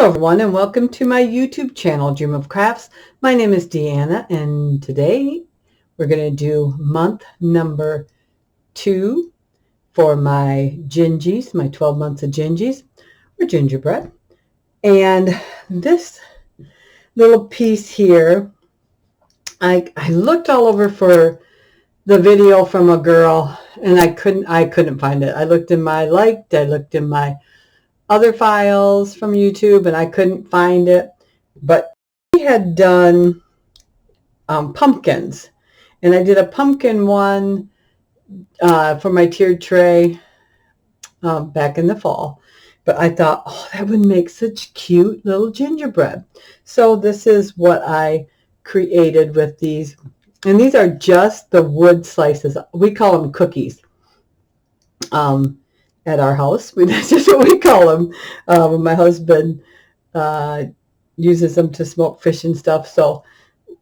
Hello everyone and welcome to my YouTube channel, Dream of Crafts. My name is Deanna and today we're going to do month number 2 for my Gingies, my 12 months of Gingies or gingerbread. And this little piece here, I looked all over for the video from a girl and I couldn't find it. I looked in my I looked in my other files from YouTube and I couldn't find it, but she had done pumpkins, and I did a pumpkin one for my tiered tray back in the fall, but I thought, oh, that would make such cute little gingerbread. So this is what I created with these, and these are just the wood slices. We call them cookies. At our house, that's just what we call them. My husband uses them to smoke fish and stuff, so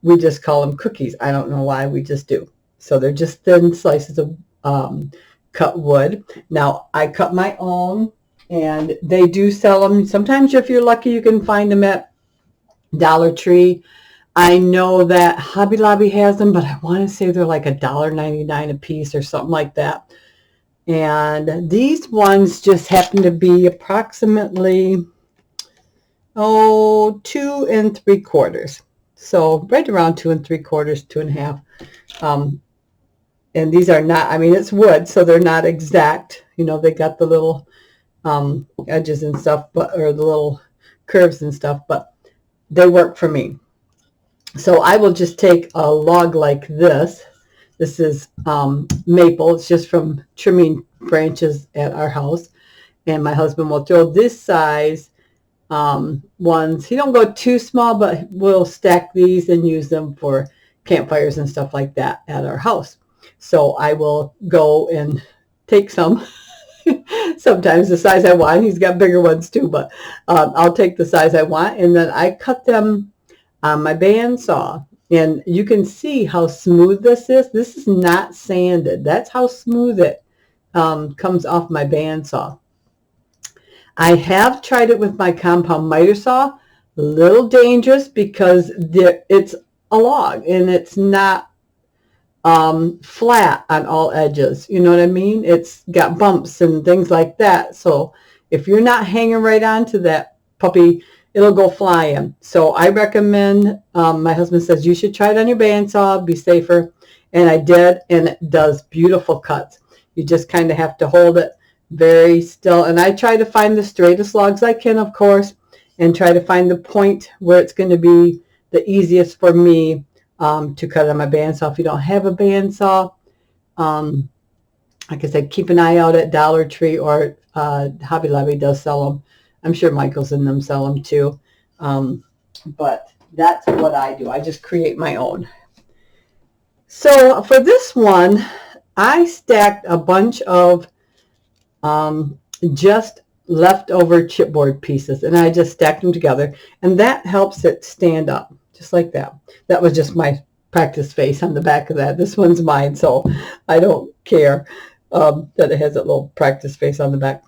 we just call them cookies. I don't know why, we just do. So they're just thin slices of cut wood. Now I cut my own, and they do sell them. Sometimes if you're lucky you can find them at Dollar Tree. I know that Hobby Lobby has them, but I want to say they're like $1.99 a piece or something like that. And these ones just happen to be approximately 2 3/4. So right around 2 3/4, 2 1/2. And these are not, I mean, it's wood, so they're not exact. You know, they got the little edges and stuff, but or the little curves and stuff, but they work for me. So I will just take a log like this. This is maple. It's just from trimming branches at our house. And my husband will throw this size ones. He don't go too small, but we'll stack these and use them for campfires and stuff like that at our house. So I will go and take some. Sometimes the size I want. He's got bigger ones too, but I'll take the size I want. And then I cut them on my bandsaw. And you can see how smooth this is. This is not sanded. That's how smooth it comes off my bandsaw. I have tried it with my compound miter saw. A little dangerous because it's a log and it's not flat on all edges. You know what I mean? It's got bumps and things like that. So if you're not hanging right onto that puppy, it'll go flying. So I recommend, my husband says you should try it on your bandsaw, be safer. And I did, and it does beautiful cuts. You just kind of have to hold it very still. And I try to find the straightest logs I can, of course, and try to find the point where it's going to be the easiest for me to cut on my bandsaw. If you don't have a bandsaw, like I said, keep an eye out at Dollar Tree, or Hobby Lobby does sell them. I'm sure Michael's in them sell them too. But that's what I do. I just create my own. So for this one, I stacked a bunch of just leftover chipboard pieces, and I just stacked them together, and that helps it stand up just like that. That was just my practice face on the back of that. This one's mine, so I don't care that it has that little practice face on the back.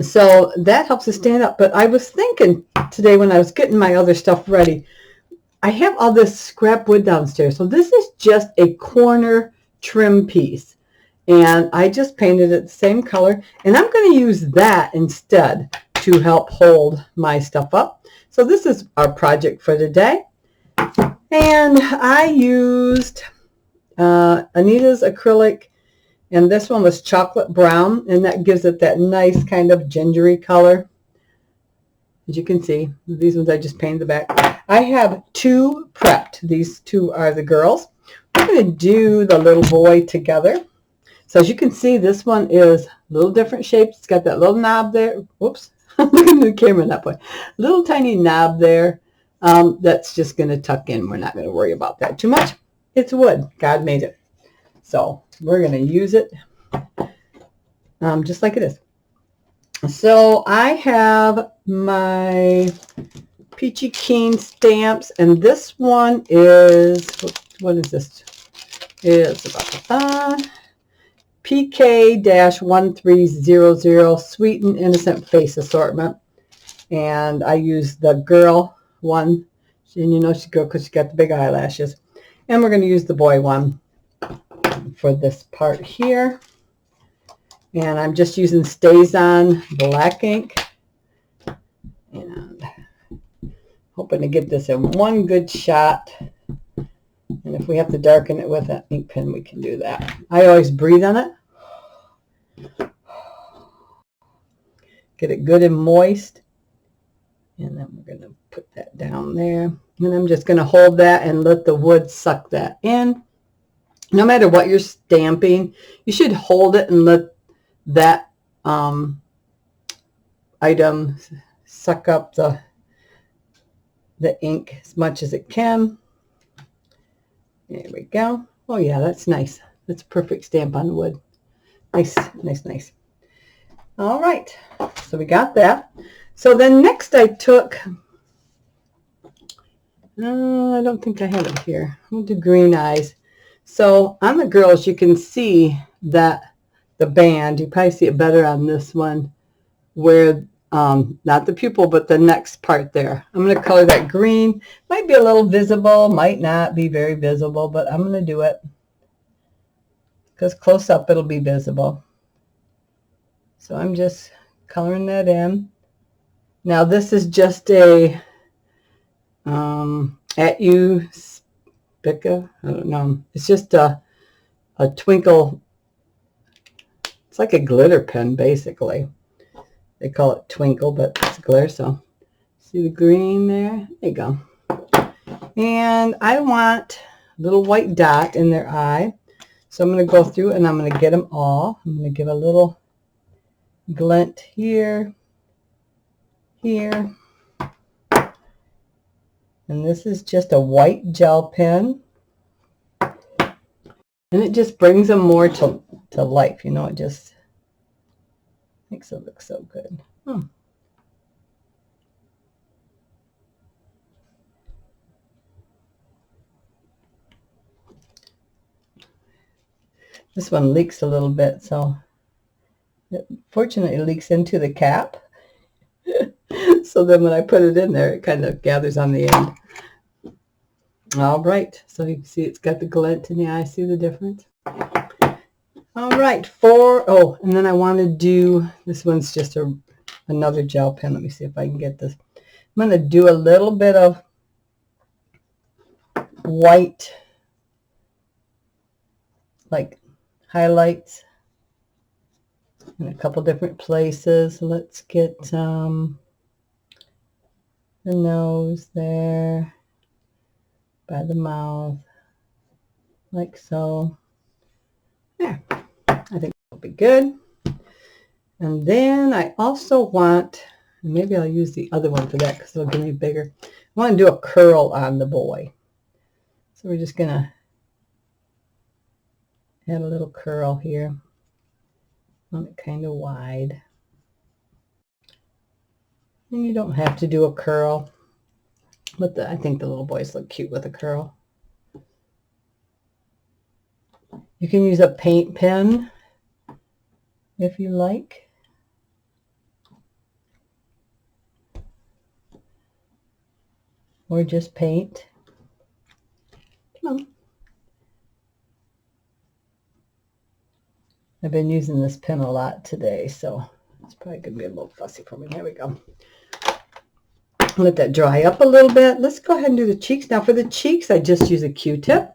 So that helps it stand up. But I was thinking today when I was getting my other stuff ready, I have all this scrap wood downstairs. So this is just a corner trim piece. And I just painted it the same color. And I'm going to use that instead to help hold my stuff up. So this is our project for today. And I used Anita's acrylic. And this one was chocolate brown, and that gives it that nice kind of gingery color. As you can see, these ones I just painted the back. I have 2 prepped. These 2 are the girls. We're going to do the little boy together. So as you can see, this one is a little different shape. It's got that little knob there. Whoops, I'm looking at the camera that way. Little tiny knob there. That's just going to tuck in. We're not going to worry about that too much. It's wood. God made it. So we're going to use it just like it is. So I have my Peachy Keen stamps, and this one is, what is this? It's about PK-1300 Sweet and Innocent Face Assortment. And I use the girl one. And you know she's a girl because she got the big eyelashes. And we're going to use the boy one for this part here. And I'm just using Stays On black ink. And hoping to get this in one good shot. And if we have to darken it with an ink pen, we can do that. I always breathe on it. Get it good and moist. And then we're going to put that down there. And I'm just going to hold that and let the wood suck that in. No matter what you're stamping, you should hold it and let that item suck up the ink as much as it can. There we go. Oh yeah, that's nice. That's a perfect stamp on the wood. Nice, nice, nice. All right, so we got that. So then next I took, I don't think I have it here. We'll do green eyes. So on the girls, you can see that the band, you probably see it better on this one, where not the pupil, but the next part there. I'm going to color that green. Might be a little visible, might not be very visible, but I'm going to do it because close up it'll be visible. So I'm just coloring that in. Now this is just a at you Spica. I don't know. It's just a twinkle. It's like a glitter pen basically. They call it twinkle, but it's glitter. So see the green there? There you go. And I want a little white dot in their eye. So I'm going to go through and I'm going to get them all. I'm going to give a little glint here, here. And this is just a white gel pen. And it just brings them more to life. You know, it just makes it look so good. This one leaks a little bit, so it fortunately leaks into the cap. So then when I put it in there, it kind of gathers on the end. All right, so you can see it's got the glint in the eye. See the difference? All right, and then I want to do, this one's just another gel pen. Let me see if I can get this. I'm going to do a little bit of white, like highlights in a couple different places. Let's get the nose there, by the mouth, like so. There, I think that'll be good. And then I also want, maybe I'll use the other one for that because it'll give me bigger. I want to do a curl on the boy. So we're just going to add a little curl here. I want it kind of wide. And you don't have to do a curl, but I think the little boys look cute with a curl. You can use a paint pen if you like. Or just paint. Come on. I've been using this pen a lot today, so it's probably going to be a little fussy for me. Here we go. Let that dry up a little bit. Let's go ahead and do the cheeks. Now for the cheeks, I just use a Q-tip.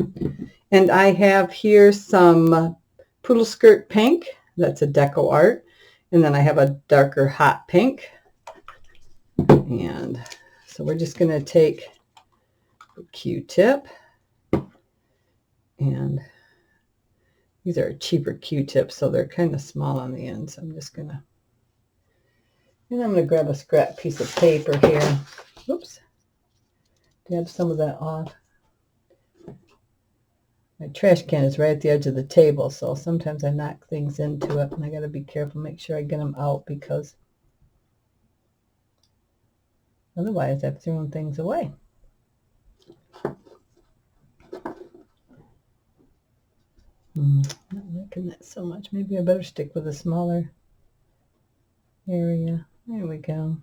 And I have here some Poodle Skirt Pink. That's a Deco Art. And then I have a darker hot pink. And so we're just going to take a Q-tip. And these are cheaper Q-tips, so they're kind of small on the end. So I'm just going to, and I'm going to grab a scrap piece of paper here. Oops. Dab some of that off. My trash can is right at the edge of the table, so sometimes I knock things into it, and I got to be careful, make sure I get them out, because otherwise I've thrown things away. Not liking that so much. Maybe I better stick with a smaller area. There we go.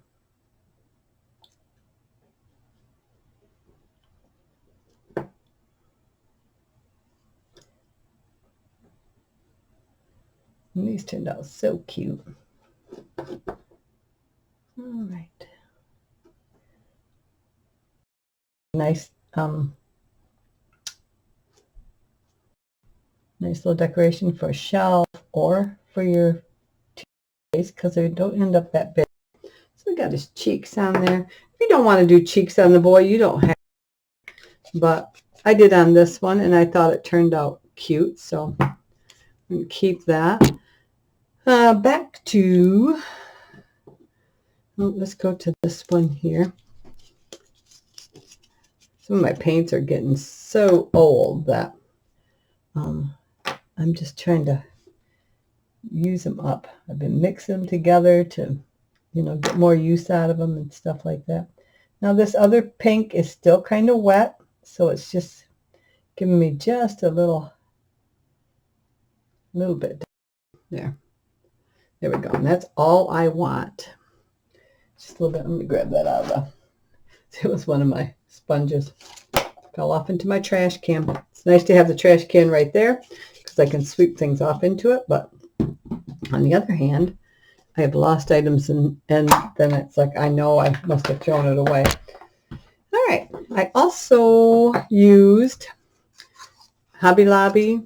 And these turned out so cute. All right. Nice, nice little decoration for a shelf or for your face because they don't end up that big. So we got his cheeks on there. If you don't want to do cheeks on the boy, you don't have to. But I did on this one, and I thought it turned out cute, so I'm going to keep that. Back to, let's go to this one here. Some of my paints are getting so old that I'm just trying to use them up. I've been mixing them together to, you know, get more use out of them and stuff like that. Now this other pink is still kind of wet, so it's just giving me just a little bit there. There we go. And that's all I want. Just a little bit. Let me grab that out of the, it was one of my sponges. Fell off into my trash can. It's nice to have the trash can right there because I can sweep things off into it. But on the other hand, I have lost items and then it's like I know I must have thrown it away. All right. I also used Hobby Lobby,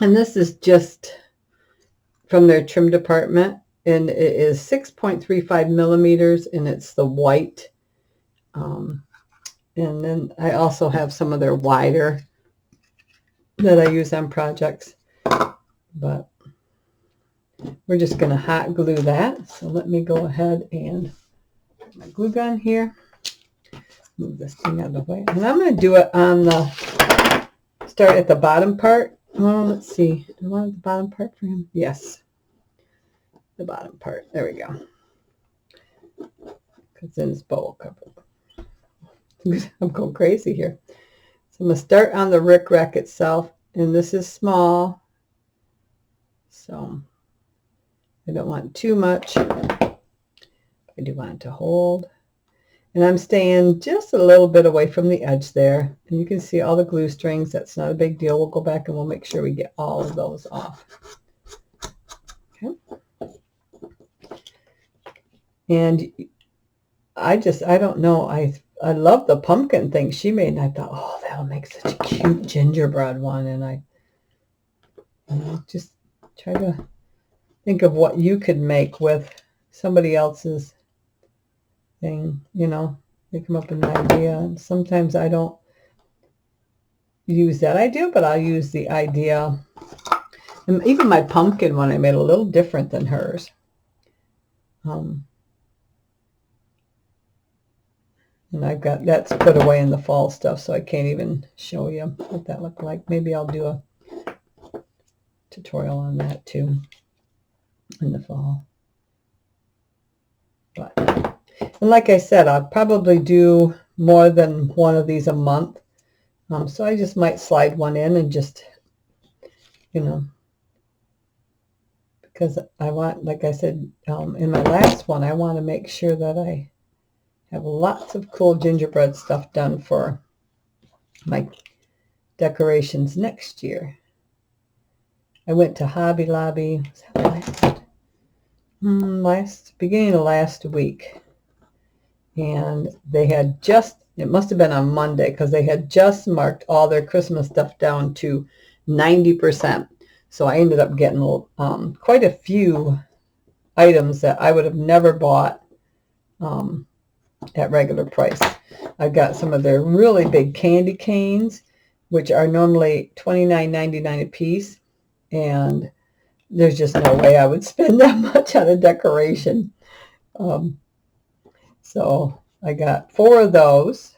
and this is just from their trim department, and it is 6.35 millimeters, and it's the white. And then I also have some of their wider that I use on projects, but we're just going to hot glue that. So let me go ahead and put my glue gun here. Move this thing out of the way. And I'm going to do it on the, start at the bottom part. Oh, let's see. Do I want the bottom part for him? Yes. The bottom part. There we go. Because then his bow will cover it. I'm going crazy here. So I'm going to start on the rickrack itself. And this is small. So I don't want too much. I do want it to hold. And I'm staying just a little bit away from the edge there. And you can see all the glue strings. That's not a big deal. We'll go back and we'll make sure we get all of those off. Okay. And I don't know. I love the pumpkin thing she made. And I thought, oh, that'll make such a cute gingerbread one. And I just try to think of what you could make with somebody else's thing, you know. They come up with an idea, and sometimes I don't use that idea, but I'll use the idea. And even my pumpkin one I made a little different than hers. And I've got, that's put away in the fall stuff, so I can't even show you what that looked like. Maybe I'll do a tutorial on that too in the fall. But, and like I said, I'll probably do more than one of these a month. So I just might slide one in and just, you know, because I want, like I said, in my last one, I want to make sure that I have lots of cool gingerbread stuff done for my decorations next year. I went to Hobby Lobby, was that beginning of last week. And they had just, it must have been on Monday, because they had just marked all their Christmas stuff down to 90%. So I ended up getting quite a few items that I would have never bought at regular price. I got some of their really big candy canes, which are normally $29.99 a piece. And there's just no way I would spend that much on a decoration. So I got 4 of those.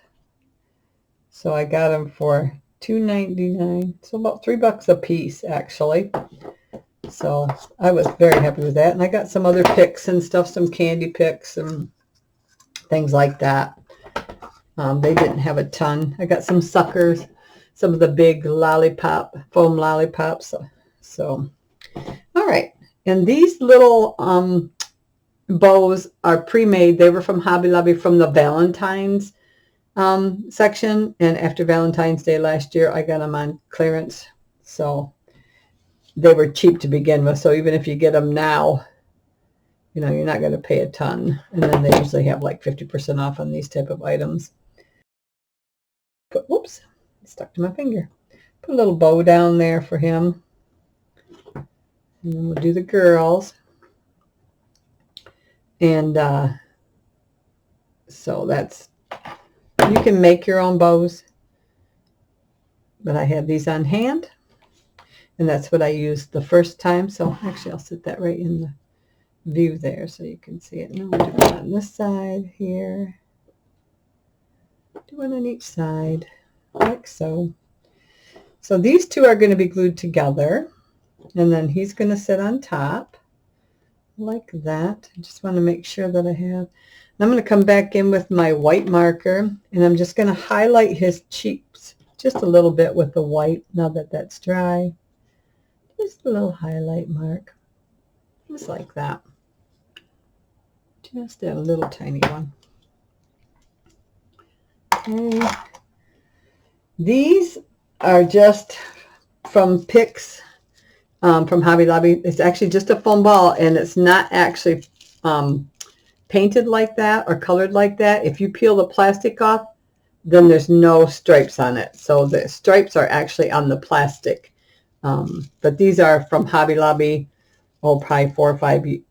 So I got them for $2.99, so about $3 a piece actually. So I was very happy with that. And I got some other picks and stuff, some candy picks and things like that. They didn't have a ton. I got some suckers, some of the big lollipop, foam lollipops. So, all right. And these little bows are pre-made. They were from Hobby Lobby from the Valentine's section. And after Valentine's Day last year, I got them on clearance. So they were cheap to begin with. So even if you get them now, you know, you're not going to pay a ton. And then they usually have like 50% off on these type of items. But whoops, it stuck to my finger. Put a little bow down there for him. And then we'll do the girls. And so that's, you can make your own bows. But I have these on hand. And that's what I used the first time. So actually I'll set that right in the view there so you can see it. And then we'll do it on this side here. Do one on each side, like so. So these two are going to be glued together. And then he's going to sit on top like that. I just want to make sure that I have. I'm going to come back in with my white marker, and I'm just going to highlight his cheeks just a little bit with the white now that that's dry. Just a little highlight mark, just like that. Just a little tiny one. Okay. These are just from picks from Hobby Lobby. It's actually just a foam ball, and it's not actually painted like that or colored like that. If you peel the plastic off, then there's no stripes on it. So the stripes are actually on the plastic. But these are from Hobby Lobby, probably 4 or 5 years.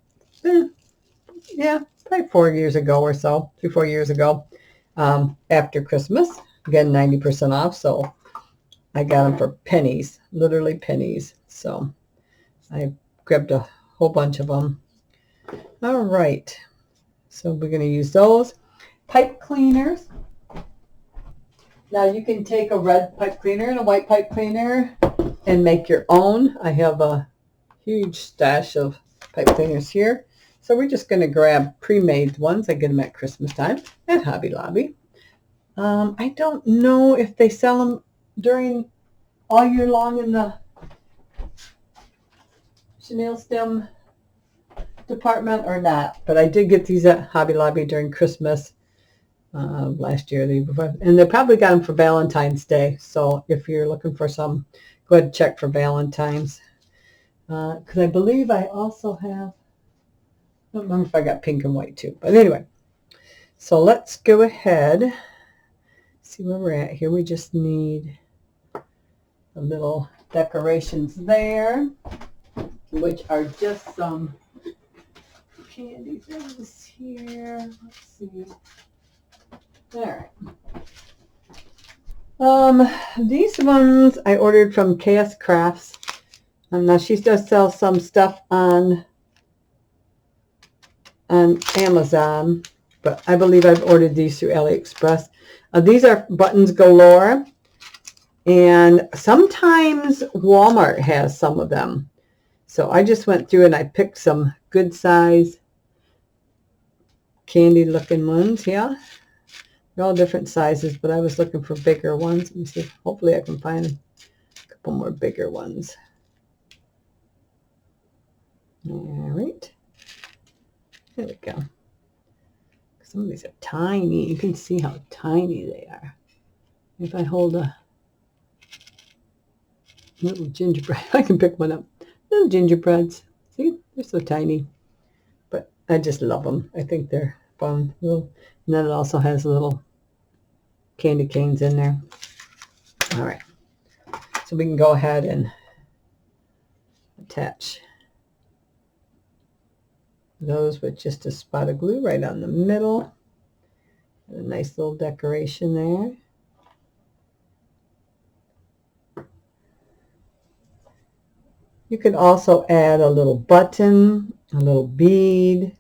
Yeah, probably 4 years ago or so, 3-4 years ago, after Christmas. Again, 90% off. So I got them for pennies, literally pennies. So I grabbed a whole bunch of them. All right. So we're going to use those. Pipe cleaners. Now you can take a red pipe cleaner and a white pipe cleaner and make your own. I have a huge stash of pipe cleaners here. So we're just going to grab pre-made ones. I get them at Christmas time at Hobby Lobby. I don't know if they sell them during all year long in the chenille stem department or not, but I did get these at Hobby Lobby during Christmas last year, and they probably got them for Valentine's Day. So if you're looking for some, go ahead and check for Valentine's, because I believe I also have, I don't remember if I got pink and white too, but anyway. So let's go ahead, see where we're at here. We just need the little decorations there, which are just some candy things here. Let's see. All right. These ones I ordered from KS Crafts. Now she does sell some stuff on Amazon, but I believe I've ordered these through AliExpress. These are buttons galore, and sometimes Walmart has some of them. So I just went through and I picked some good size candy looking ones. Yeah, they're all different sizes, but I was looking for bigger ones. Let me see. Hopefully I can find a couple more bigger ones. All right. There we go. Some of these are tiny. You can see how tiny they are. If I hold a little gingerbread, I can pick one up. Little gingerbreads. See, they're so tiny. But I just love them. I think they're fun. And then it also has little candy canes in there. All right. So we can go ahead and attach those with just a spot of glue right on the middle. And a nice little decoration there. You could also add a little button, a little bead.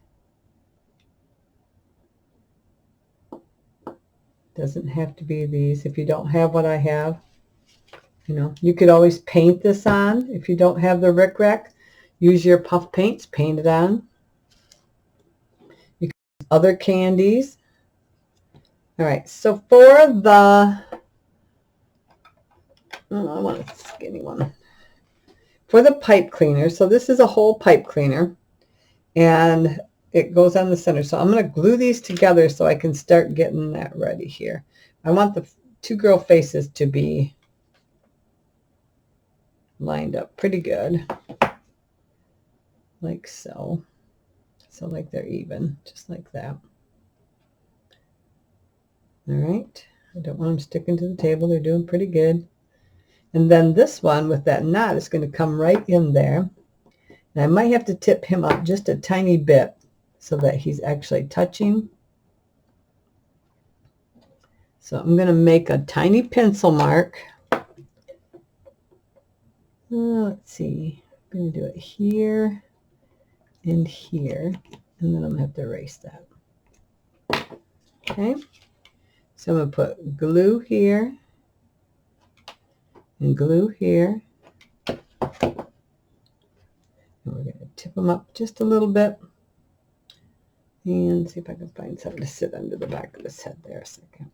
Doesn't have to be these. If you don't have what I have, you know, you could always paint this on. If you don't have the rickrack, use your puff paints, paint it on. You can use other candies. All right, so for the, I want a skinny one. For the pipe cleaner, so this is a whole pipe cleaner, and it goes on the center. So I'm going to glue these together so I can start getting that ready here. I want the two girl faces to be lined up pretty good, like so. So like they're even, just like that. All right, I don't want them sticking to the table. They're doing pretty good. And then this one with that knot is going to come right in there. And I might have to tip him up just a tiny bit so that he's actually touching. So I'm going to make a tiny pencil mark. Let's see, I'm going to do it here and here, and then I'm going to have to erase that. Okay, so I'm going to put glue here and glue here. And we're going to tip them up just a little bit. And see if I can find something to sit under the back of his head there a second.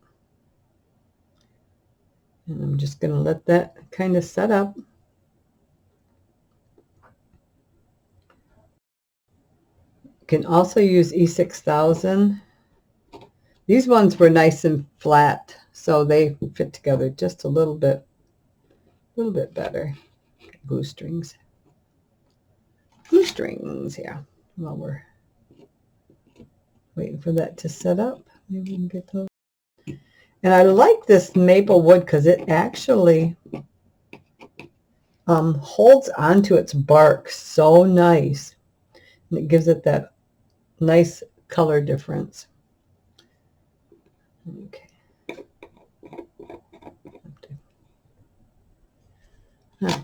And I'm just going to let that kind of set up. You can also use E6000. These ones were nice and flat, so they fit together just a little bit better. Glue strings here while we're waiting for that to set up. Maybe we can get those. And I like this maple wood because it actually holds onto its bark so nice. And it gives it that nice color difference. Okay.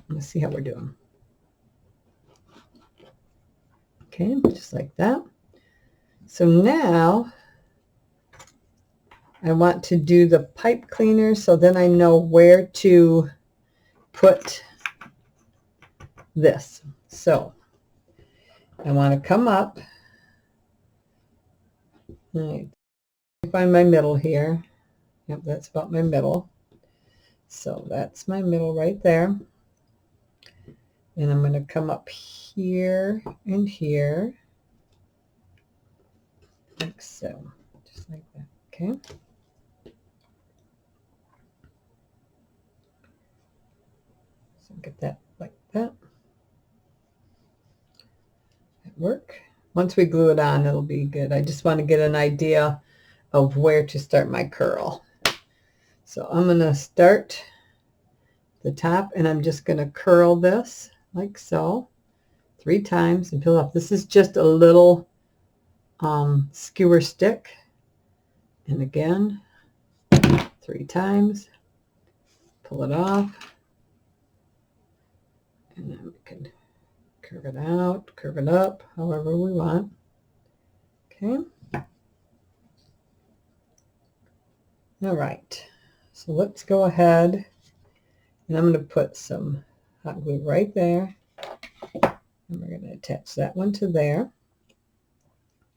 Let's see how we're doing. Okay, just like that. So now I want to do the pipe cleaner, so then I know where to put this. So I want to come up. All right. Find my middle here. Yep, that's about my middle. So that's my middle right there. And I'm going to come up here and here, like so, just like that. Okay. So get that like that. That work. Once we glue it on, it'll be good. I just want to get an idea of where to start my curl. So I'm going to start the top, and I'm just going to curl this like so 3 times and peel off. This is just a little skewer stick, and again 3 times, pull it off, and then we can curve it out, curve it up, however we want. Okay. All right, so let's go ahead, and I'm going to put some hot glue right there, and we're going to attach that one to there.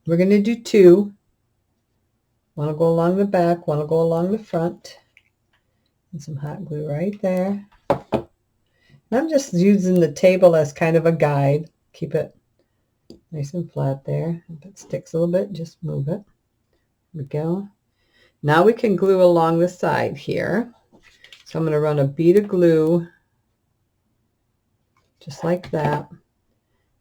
We're going to do 2. One will go along the back, one will go along the front, and some hot glue right there. And I'm just using the table as kind of a guide. Keep it nice and flat there. If it sticks a little bit, just move it. There we go. Now we can glue along the side here. So I'm going to run a bead of glue just like that,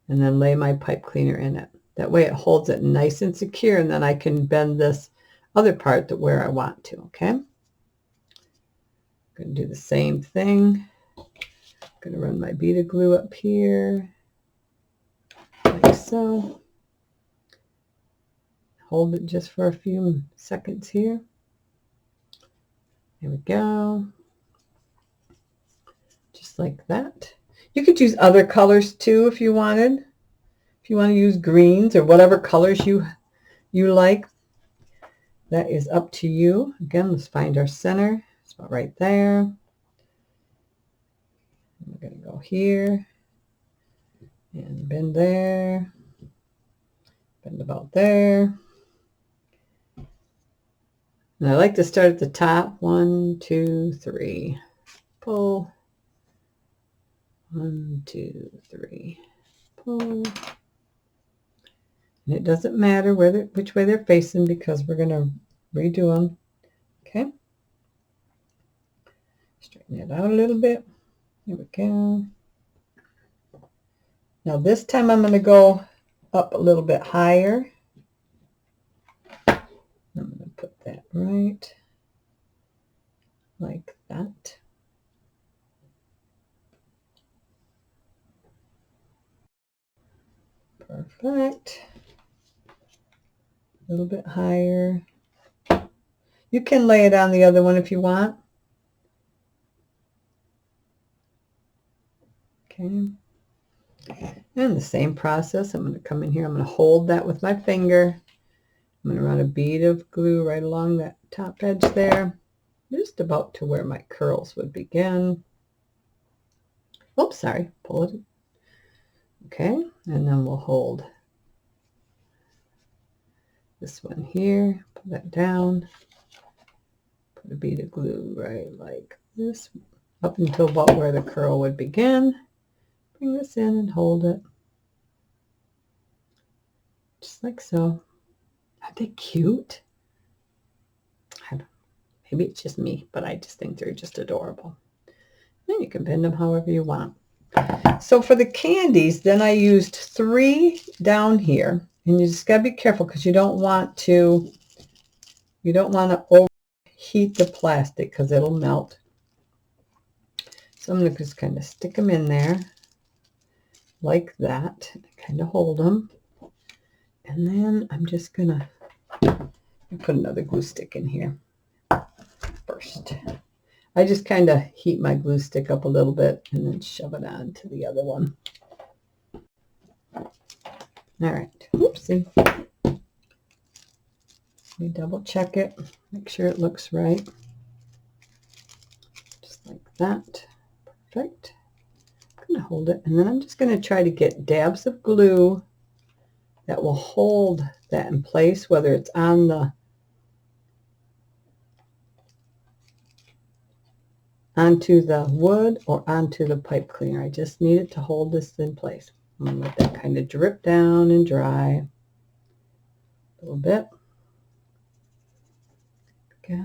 and then lay my pipe cleaner in it. That way it holds it nice and secure, and then I can bend this other part to where I want to. Okay, I'm going to do the same thing. I'm going to run my bead of glue up here like so. Hold it just for a few seconds here. There we go. Just like that. You could use other colors too if you wanted. If you want to use greens or whatever colors you like, that is up to you. Again, let's find our center. It's about right there. We're going to go here and bend there, bend about there. And I like to start at the top. 1, 2, 3. Pull. 1, 2, 3. Pull. And it doesn't matter which way they're facing because we're going to redo them. Okay. Straighten it out a little bit. There we go. Now this time I'm going to go up a little bit higher. I'm going to put that right like that. Perfect. A little bit higher. You can lay it on the other one if you want. Okay. And the same process, I'm going to come in here. I'm going to hold that with my finger. I'm going to run a bead of glue right along that top edge there, just about to where my curls would begin. Oops, sorry, pull it. Okay, and then we'll hold this one here, put that down, put a bead of glue right like this, up until about where the curl would begin. Bring this in and hold it, just like so. Aren't they cute? I don't know. Maybe it's just me, but I just think they're just adorable. And you can bend them however you want. So for the candies, then I used 3 down here, and you just got to be careful because you don't want to overheat the plastic because it'll melt. So I'm going to just kind of stick them in there like that, kind of hold them, and then I'm just going to put another glue stick in here first. I just kind of heat my glue stick up a little bit and then shove it on to the other one. All right. Oopsie. Let me double check it. Make sure it looks right. Just like that. Perfect. I'm going to hold it, and then I'm just going to try to get dabs of glue that will hold that in place, whether it's on the onto the wood or onto the pipe cleaner. I just need it to hold this in place. I'm going to let that kind of drip down and dry a little bit. Okay.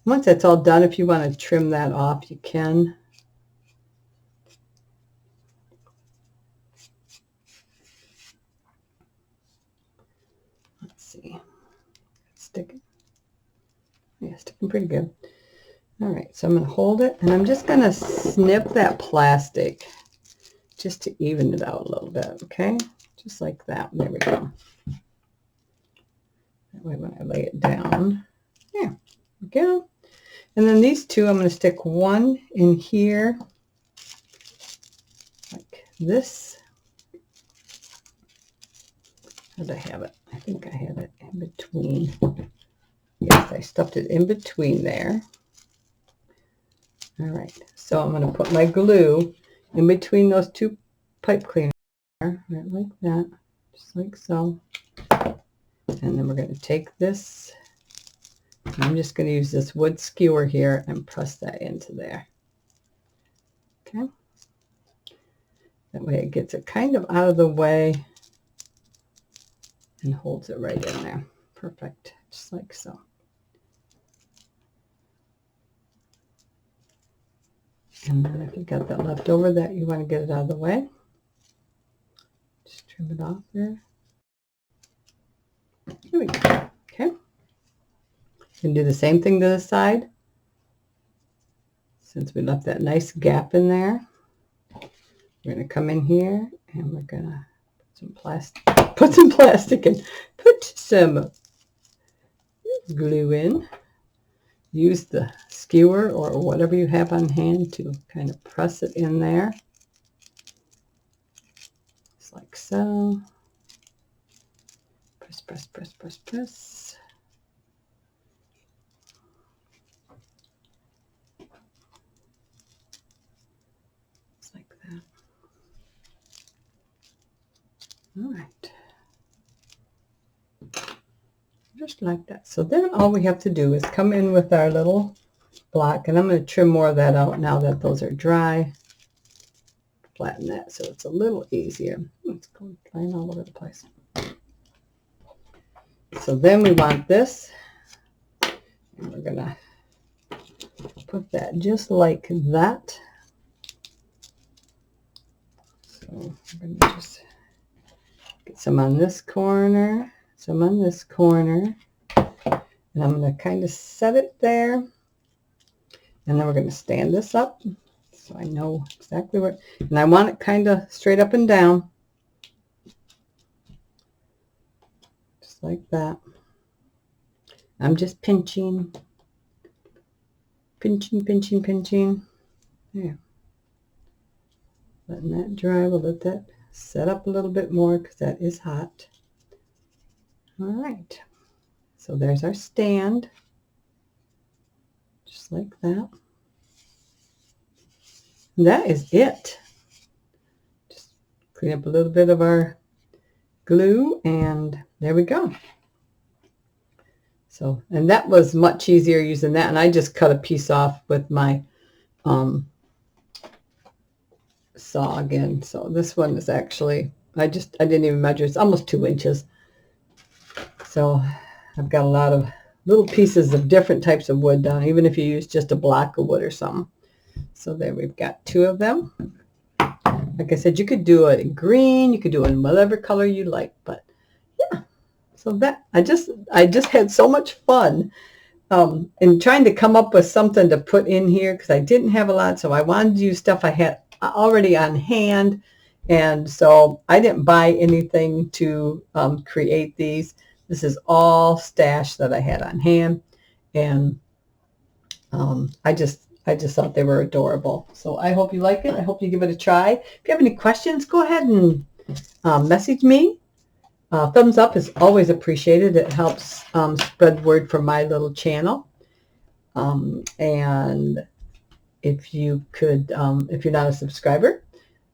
Once that's all done, if you want to trim that off, you can. Let's see. Sticking. Yeah, sticking pretty good. All right, so I'm going to hold it, and I'm just going to snip that plastic just to even it out a little bit, okay? Just like that. There we go. That way when I lay it down, there we go. And then these two, I'm going to stick one in here, like this. How did I have it? I think I had it in between. Yes, I stuffed it in between there. All right, so I'm going to put my glue in between those 2 pipe cleaners, right like that, just like so. And then we're going to take this, and I'm just going to use this wood skewer here and press that into there. Okay. That way it gets it kind of out of the way and holds it right in there. Perfect, just like so. And then if you got that left over that you want to get it out of the way, just trim it off there. Here we go. Okay. You can do the same thing to the side. Since we left that nice gap in there, we're going to come in here and we're going to put some plastic and put some glue in. Use the skewer or whatever you have on hand to kind of press it in there. Just like so. Press, press, press, press, press. Just like that. All right. Just like that. So then all we have to do is come in with our little block, and I'm going to trim more of that out now that those are dry. Flatten that so it's a little easier. It's going flying all over the place. So then we want this, and we're going to put that just like that. So I'm going to just get some on this corner, some on this corner, and I'm going to kind of set it there. And then we're going to stand this up so I know exactly what, and I want it kind of straight up and down. Just like that. I'm just pinching, pinching, pinching, pinching. There. Letting that dry. We'll let that set up a little bit more because that is hot. All right. So there's our stand. Just like that. And that is it. Just clean up a little bit of our glue and there we go. So, and that was much easier using that. And I just cut a piece off with my saw again. So this one is actually, I didn't even measure. It's almost 2 inches. So I've got a lot of little pieces of different types of wood down, even if you use just a block of wood or something. So there we've got 2 of them. Like I said, you could do it in green, you could do it in whatever color you like, but yeah. So that I just had so much fun in trying to come up with something to put in here because I didn't have a lot. So I wanted to use stuff I had already on hand. And so I didn't buy anything to create these. This is all stash that I had on hand. And I just thought they were adorable. So I hope you like it. I hope you give it a try. If you have any questions, go ahead and message me. Thumbs up is always appreciated. It helps spread word for my little channel. And if you could, if you're not a subscriber,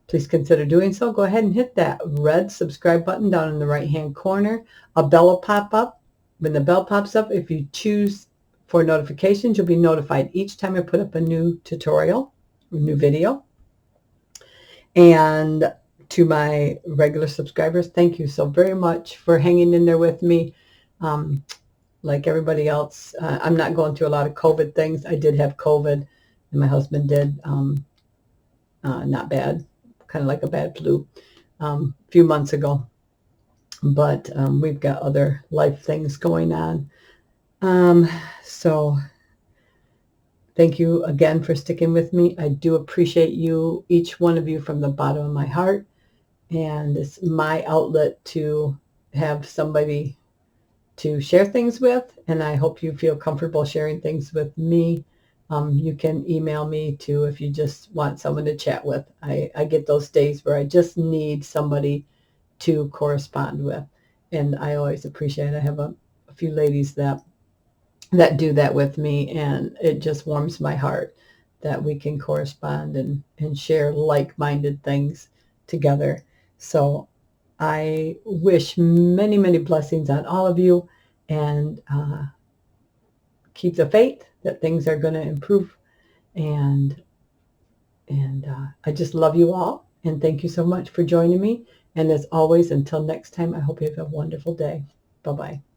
please consider doing so. Go ahead and hit that red subscribe button down in the right-hand corner. A bell will pop up. When the bell pops up, if you choose for notifications, you'll be notified each time I put up a new tutorial, a new video. And to my regular subscribers, thank you so very much for hanging in there with me. Like everybody else, I'm not going through a lot of COVID things. I did have COVID, and my husband did. Not bad, kind of like a bad flu a few months ago. But we've got other life things going on. So thank you again for sticking with me. I do appreciate you, each one of you, from the bottom of my heart. And it's my outlet to have somebody to share things with. And I hope you feel comfortable sharing things with me. You can email me too if you just want someone to chat with. I get those days where I just need somebody to correspond with. And I always appreciate it. I have a few ladies that do that with me, and it just warms my heart that we can correspond and share like-minded things together. So I wish many, many blessings on all of you, and keep the faith that things are going to improve. And I just love you all, and thank you so much for joining me. And as always, until next time, I hope you have a wonderful day. Bye-bye.